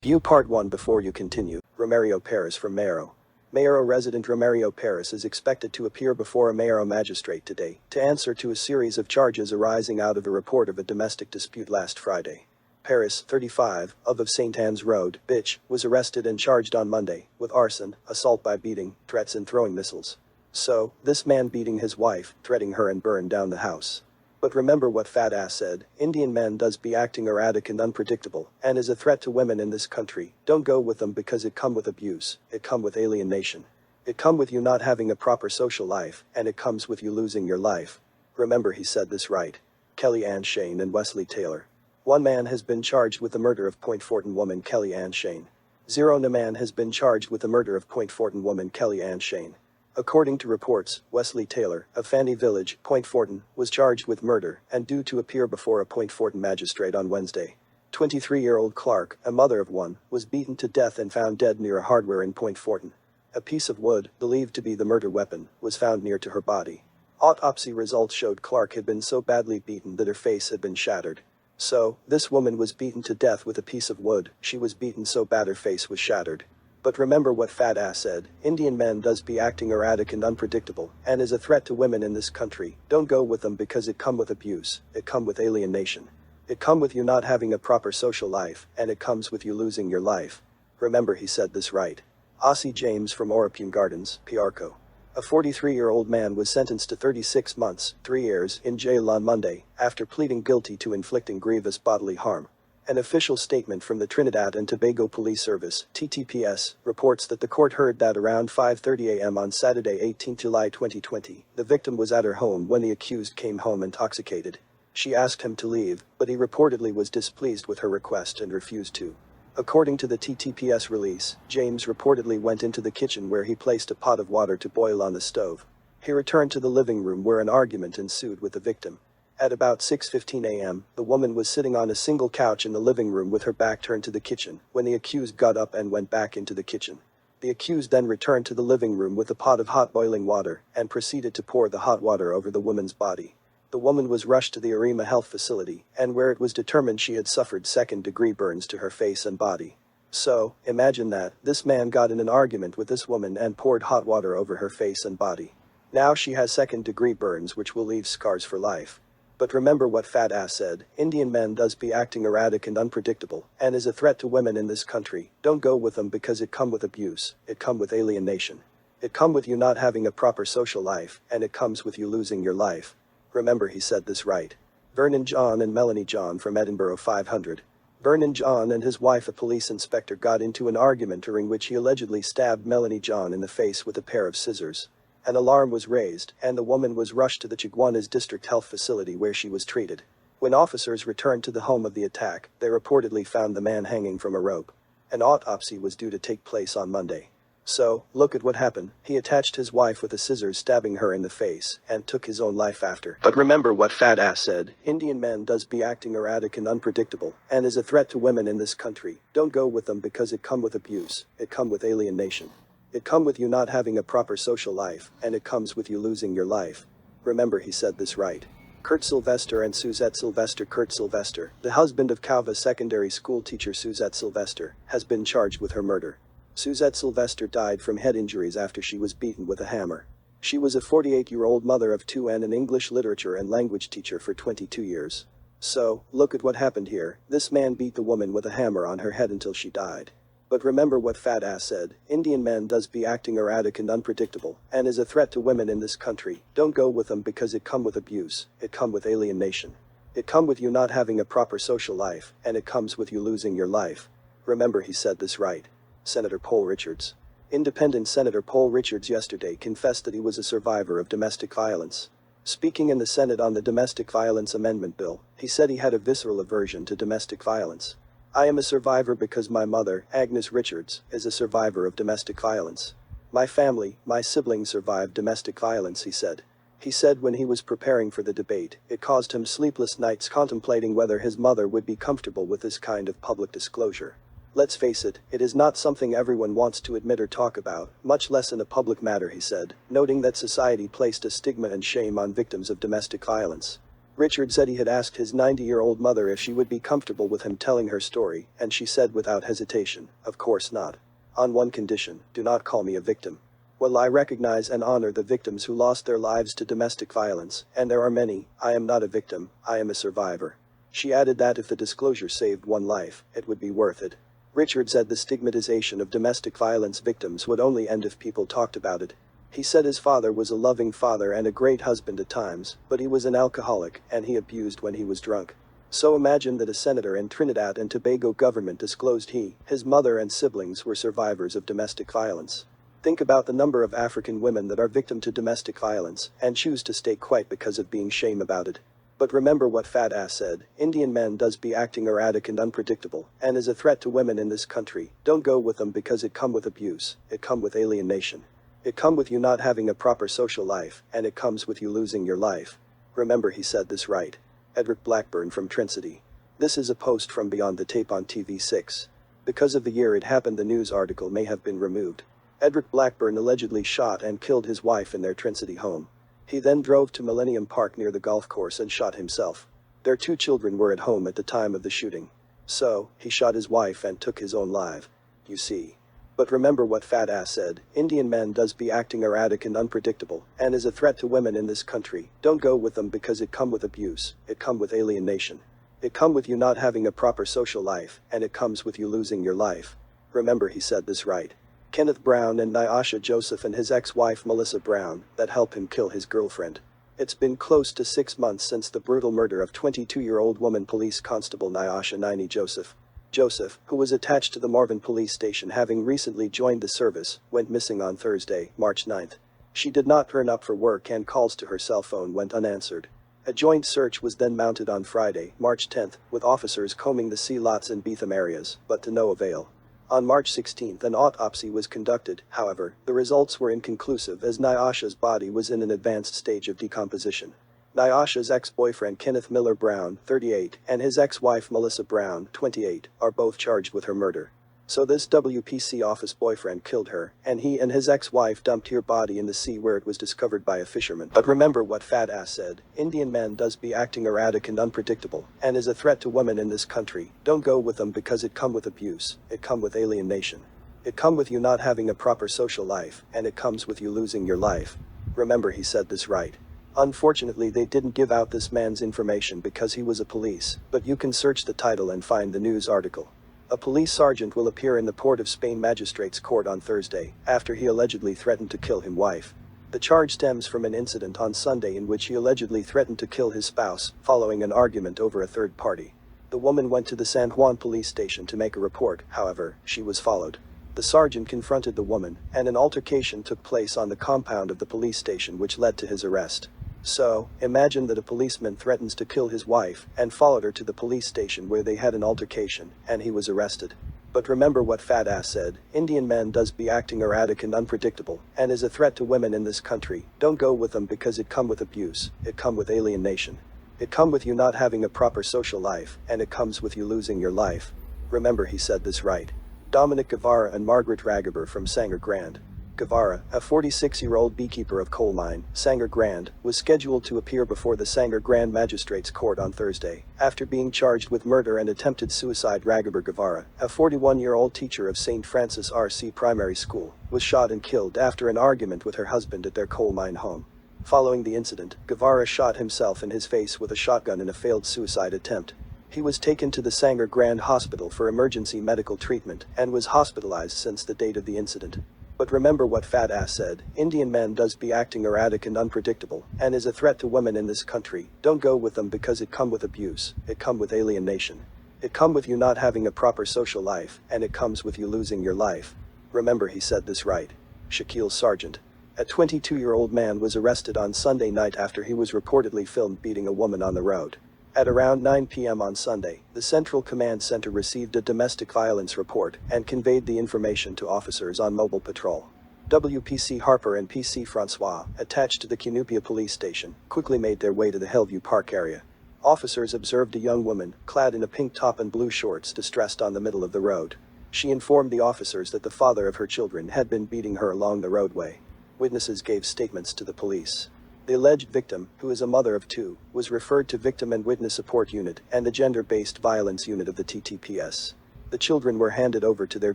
View Part 1 before you continue. Romario Paris from Mayro. Mayro resident Romario Paris is expected to appear before a Mayro magistrate today to answer to a series of charges arising out of a report of a domestic dispute last Friday. Paris, 35, of St. Anne's Road, Bitch, was arrested and charged on Monday with arson, assault by beating, threats and throwing missiles. So, this man beating his wife, threatening her and burned down the house. But remember what fat ass said, Indian men does be acting erratic and unpredictable, and is a threat to women in this country. Don't go with them because it come with abuse, it come with alienation. It come with you not having a proper social life, and it comes with you losing your life. Remember he said this right. Kelly Ann Shane and Wesley Taylor. One man has been charged with the murder of Point Fortin woman Kelly Ann Shane. Zero man has been charged with the murder of Point Fortin woman Kelly Ann Shane. According to reports, Wesley Taylor, of Fanny Village, Point Fortin, was charged with murder and due to appear before a Point Fortin magistrate on Wednesday. 23-year-old Clark, a mother of one, was beaten to death and found dead near a hardware in Point Fortin. A piece of wood, believed to be the murder weapon, was found near to her body. Autopsy results showed Clark had been so badly beaten that her face had been shattered. So, this woman was beaten to death with a piece of wood. She was beaten so bad her face was shattered. But remember what fat ass said, Indian men does be acting erratic and unpredictable, and is a threat to women in this country. Don't go with them because it come with abuse, it come with alienation. It come with you not having a proper social life, and it comes with you losing your life. Remember he said this right. Aussie James from Orapune Gardens, Piarco. A 43-year-old man was sentenced to 36 months, 3 years, in jail on Monday, after pleading guilty to inflicting grievous bodily harm. An official statement from the Trinidad and Tobago Police Service, TTPS, reports that the court heard that around 5:30 a.m. on Saturday 18 July 2020, the victim was at her home when the accused came home intoxicated. She asked him to leave, but he reportedly was displeased with her request and refused to. According to the TTPS release, James reportedly went into the kitchen where he placed a pot of water to boil on the stove. He returned to the living room where an argument ensued with the victim. At about 6:15 a.m., the woman was sitting on a single couch in the living room with her back turned to the kitchen when the accused got up and went back into the kitchen. The accused then returned to the living room with a pot of hot boiling water and proceeded to pour the hot water over the woman's body. The woman was rushed to the Arima Health Facility, and where it was determined she had suffered second-degree burns to her face and body. So, imagine that, this man got in an argument with this woman and poured hot water over her face and body. Now she has second-degree burns which will leave scars for life. But remember what fat ass said, Indian men does be acting erratic and unpredictable, and is a threat to women in this country. Don't go with them because it come with abuse, it come with alienation. It come with you not having a proper social life, and it comes with you losing your life. Remember he said this right. Vernon John and Melanie John from Edinburgh 500. Vernon John and his wife, a police inspector, got into an argument during which he allegedly stabbed Melanie John in the face with a pair of scissors. An alarm was raised, and the woman was rushed to the Chaguanas District Health Facility where she was treated. When officers returned to the home of the attack, they reportedly found the man hanging from a rope. An autopsy was due to take place on Monday. So, look at what happened. He attached his wife with the scissors, stabbing her in the face, and took his own life after. But remember what fat ass said, Indian men does be acting erratic and unpredictable, and is a threat to women in this country. Don't go with them because it come with abuse, it come with alienation. It come with you not having a proper social life, and it comes with you losing your life. Remember he said this right. Kurt Sylvester and Suzette Sylvester. Kurt Sylvester, the husband of Calva secondary school teacher Suzette Sylvester, has been charged with her murder. Suzette Sylvester died from head injuries after she was beaten with a hammer. She was a 48-year-old mother of two and an English literature and language teacher for 22 years. So, look at what happened here. This man beat the woman with a hammer on her head until she died. But remember what fat ass said, Indian men does be acting erratic and unpredictable, and is a threat to women in this country. Don't go with them because it come with abuse, it come with alienation. It come with you not having a proper social life, and it comes with you losing your life. Remember he said this right. Senator Paul Richards. Independent Senator Paul Richards yesterday confessed that he was a survivor of domestic violence. Speaking in the Senate on the Domestic Violence Amendment Bill, he said he had a visceral aversion to domestic violence. I am a survivor because my mother, Agnes Richards, is a survivor of domestic violence. My family, my siblings survived domestic violence, he said. He said when he was preparing for the debate, it caused him sleepless nights contemplating whether his mother would be comfortable with this kind of public disclosure. Let's face it, it is not something everyone wants to admit or talk about, much less in a public matter, he said, noting that society placed a stigma and shame on victims of domestic violence. Richard said he had asked his 90-year-old mother if she would be comfortable with him telling her story, and she said without hesitation, "Of course not. On one condition, do not call me a victim. While I recognize and honor the victims who lost their lives to domestic violence, and there are many, I am not a victim, I am a survivor." She added that if the disclosure saved one life, it would be worth it. Richard said the stigmatization of domestic violence victims would only end if people talked about it. He said his father was a loving father and a great husband at times, but he was an alcoholic and he abused when he was drunk. So imagine that a senator in Trinidad and Tobago government disclosed he, his mother and siblings were survivors of domestic violence. Think about the number of African women that are victim to domestic violence and choose to stay quiet because of being shame about it. But remember what Fat Ass said, Indian men does be acting erratic and unpredictable, and is a threat to women in this country. Don't go with them because it come with abuse, it come with alienation. It come with you not having a proper social life, and it comes with you losing your life. Remember he said this right. Edric Blackburn from Trinity. This is a post from Beyond the Tape on TV6. Because of the year it happened, the news article may have been removed. Edric Blackburn allegedly shot and killed his wife in their Trinity home. He then drove to Millennium Park near the golf course and shot himself. Their 2 children were at home at the time of the shooting. So, he shot his wife and took his own life. You see. But remember what Fat Ass said, Indian men does be acting erratic and unpredictable, and is a threat to women in this country. Don't go with them because it come with abuse, it come with alienation. It come with you not having a proper social life, and it comes with you losing your life. Remember he said this right. Kenneth Brown and Nyasha Joseph and his ex-wife Melissa Brown, that helped him kill his girlfriend. It's been close to 6 months since the brutal murder of 22-year-old woman police constable Nyasha Nini Joseph. Joseph, who was attached to the Marvin police station having recently joined the service, went missing on Thursday, March 9th. She did not turn up for work and calls to her cell phone went unanswered. A joint search was then mounted on Friday, March 10th, with officers combing the sea lots and Beetham areas, but to no avail. On March 16th an autopsy was conducted, however, the results were inconclusive as Nyasha's body was in an advanced stage of decomposition. Nyasha's ex-boyfriend Kenneth Miller Brown, 38, and his ex-wife Melissa Brown, 28, are both charged with her murder. So this WPC office boyfriend killed her, and he and his ex-wife dumped her body in the sea where it was discovered by a fisherman. But remember what Fat Ass said, Indian men does be acting erratic and unpredictable, and is a threat to women in this country. Don't go with them because it come with abuse, it come with alienation. It come with you not having a proper social life, and it comes with you losing your life. Remember he said this right. Unfortunately they didn't give out this man's information because he was a police, but you can search the title and find the news article. A police sergeant will appear in the Port of Spain Magistrates Court on Thursday, after he allegedly threatened to kill his wife. The charge stems from an incident on Sunday in which he allegedly threatened to kill his spouse, following an argument over a third party. The woman went to the San Juan police station to make a report, however, she was followed. The sergeant confronted the woman, and an altercation took place on the compound of the police station which led to his arrest. So, imagine that a policeman threatens to kill his wife, and followed her to the police station where they had an altercation, and he was arrested. But remember what Fat Ass said, Indian men does be acting erratic and unpredictable, and is a threat to women in this country. Don't go with them because it come with abuse, it come with alienation. It come with you not having a proper social life, and it comes with you losing your life. Remember he said this right. Dominic Guevara and Margaret Ragaber from Sanger Grande. Guevara, a 46-year-old beekeeper of coal mine, Sanger Grande, was scheduled to appear before the Sanger Grande Magistrates Court on Thursday, after being charged with murder and attempted suicide. Ragaber Guevara, a 41-year-old teacher of St. Francis RC Primary School, was shot and killed after an argument with her husband at their coal mine home. Following the incident, Guevara shot himself in his face with a shotgun in a failed suicide attempt. He was taken to the Sanger Grande Hospital for emergency medical treatment and was hospitalized since the date of the incident. But remember what Fat Ass said, Indian men does be acting erratic and unpredictable, and is a threat to women in this country. Don't go with them because it come with abuse, it come with alienation. It come with you not having a proper social life, and it comes with you losing your life. Remember he said this right. Shaquille Sargent. A 22-year-old man was arrested on Sunday night after he was reportedly filmed beating a woman on the road. At around 9 p.m. on Sunday, the Central Command Center received a domestic violence report and conveyed the information to officers on mobile patrol. WPC Harper and PC Francois, attached to the Cunupia police station, quickly made their way to the Hellview Park area. Officers observed a young woman, clad in a pink top and blue shorts, distressed on the middle of the road. She informed the officers that the father of her children had been beating her along the roadway. Witnesses gave statements to the police. The alleged victim, who is a mother of two, was referred to Victim and Witness Support Unit and the Gender-Based Violence Unit of the TTPS. The children were handed over to their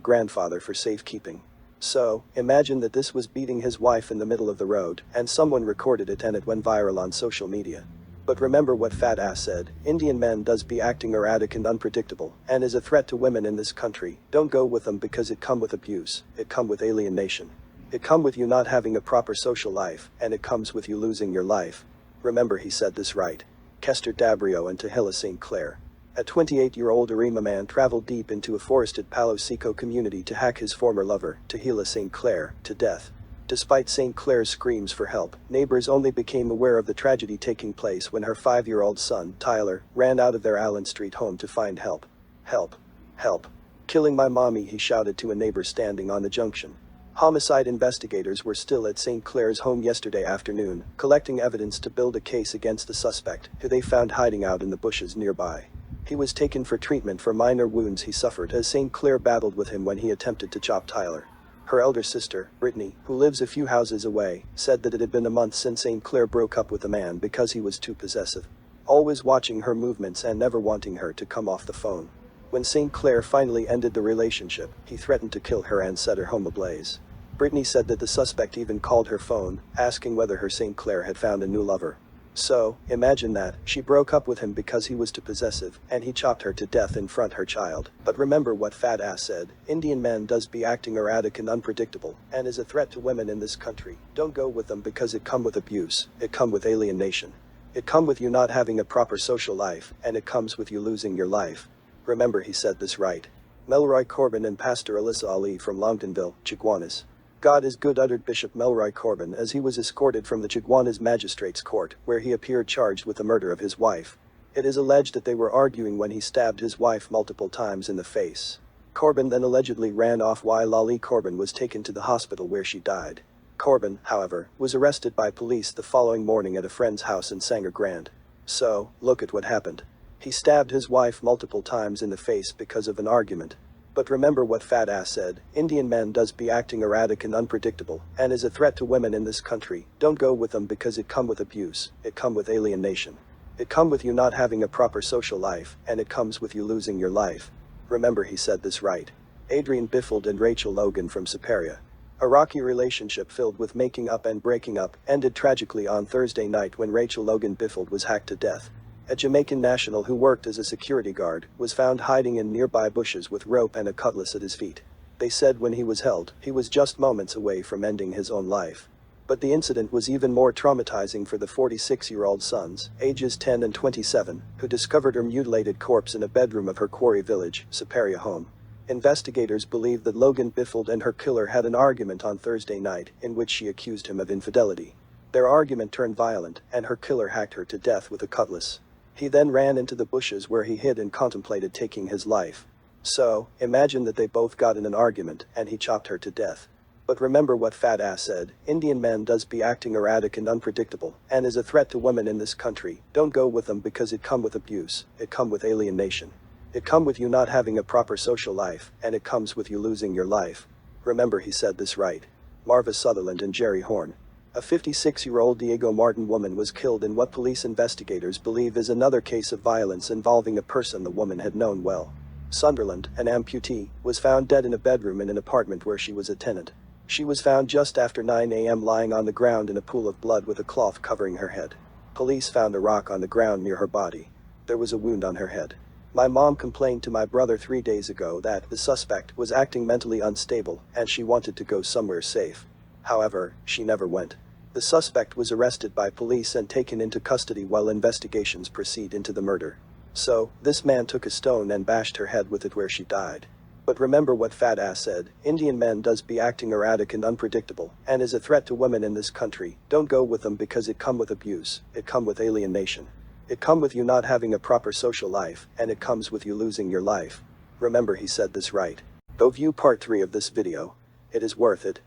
grandfather for safekeeping. So, imagine that this was beating his wife in the middle of the road, and someone recorded it and it went viral on social media. But remember what fat ass said, Indian men does be acting erratic and unpredictable, and is a threat to women in this country. Don't go with them because it come with abuse, it come with alienation. It come with you not having a proper social life, and it comes with you losing your life. Remember he said this right. Kester Dabrio and Tahila St. Clair. A 28-year-old Arima man traveled deep into a forested Palo Seco community to hack his former lover, Tahila St. Clair, to death. Despite St. Clair's screams for help, neighbors only became aware of the tragedy taking place when her 5-year-old son, Tyler, ran out of their Allen Street home to find help. Help. Help. Killing my mommy, he shouted to a neighbor standing on the junction. Homicide investigators were still at St. Clair's home yesterday afternoon, collecting evidence to build a case against the suspect, who they found hiding out in the bushes nearby. He was taken for treatment for minor wounds he suffered as St. Clair battled with him when he attempted to chop Tyler. Her elder sister, Brittany, who lives a few houses away, said that it had been a month since St. Clair broke up with the man because he was too possessive. Always watching her movements and never wanting her to come off the phone. When St. Clair finally ended the relationship, he threatened to kill her and set her home ablaze. Brittany said that the suspect even called her phone, asking whether her St. Clair had found a new lover. So, imagine that, she broke up with him because he was too possessive, and he chopped her to death in front her child. But remember what fat ass said, Indian men does be acting erratic and unpredictable, and is a threat to women in this country. Don't go with them because it come with abuse, it come with alienation. It come with you not having a proper social life, and it comes with you losing your life. Remember he said this right. Melroy Corbin and Pastor Alyssa Ali from Longtonville, Chaguanas. God is good, uttered Bishop Melroy Corbin as he was escorted from the Chaguanas Magistrates Court, where he appeared charged with the murder of his wife. It is alleged that they were arguing when he stabbed his wife multiple times in the face. Corbin then allegedly ran off while Ali Corbin was taken to the hospital where she died. Corbin, however, was arrested by police the following morning at a friend's house in Sanger Grande. So, look at what happened. He stabbed his wife multiple times in the face because of an argument. But remember what fat ass said, Indian men does be acting erratic and unpredictable, and is a threat to women in this country. Don't go with them because it come with abuse, it come with alienation. It come with you not having a proper social life, and it comes with you losing your life. Remember he said this right. Adrian Biffeld and Rachel Logan from Superior. A rocky relationship filled with making up and breaking up ended tragically on Thursday night when Rachel Logan Biffeld was hacked to death. A Jamaican national who worked as a security guard was found hiding in nearby bushes with rope and a cutlass at his feet. They said when he was held, he was just moments away from ending his own life. But the incident was even more traumatizing for the 46-year-old sons, ages 10 and 27, who discovered her mutilated corpse in a bedroom of her Quarry Village, Superior home. Investigators believe that Logan Biffeld and her killer had an argument on Thursday night, in which she accused him of infidelity. Their argument turned violent, and her killer hacked her to death with a cutlass. He then ran into the bushes where he hid and contemplated taking his life. So, imagine that they both got in an argument, and he chopped her to death. But remember what fat ass said, Indian men does be acting erratic and unpredictable, and is a threat to women in this country. Don't go with them because it come with abuse, it come with alienation. It come with you not having a proper social life, and it comes with you losing your life. Remember he said this right. Marva Sutherland and Jerry Horn. A 56-year-old Diego Martin woman was killed in what police investigators believe is another case of violence involving a person the woman had known well. Sunderland, an amputee, was found dead in a bedroom in an apartment where she was a tenant. She was found just after 9 a.m. lying on the ground in a pool of blood with a cloth covering her head. Police found a rock on the ground near her body. There was a wound on her head. My mom complained to my brother 3 days ago that the suspect was acting mentally unstable and she wanted to go somewhere safe. However, she never went. The suspect was arrested by police and taken into custody while investigations proceed into the murder. So, this man took a stone and bashed her head with it where she died. But remember what fat ass said, Indian men does be acting erratic and unpredictable, and is a threat to women in this country. Don't go with them because it come with abuse, it come with alienation. It come with you not having a proper social life, and it comes with you losing your life. Remember he said this right. Go view part 3 of this video. It is worth it.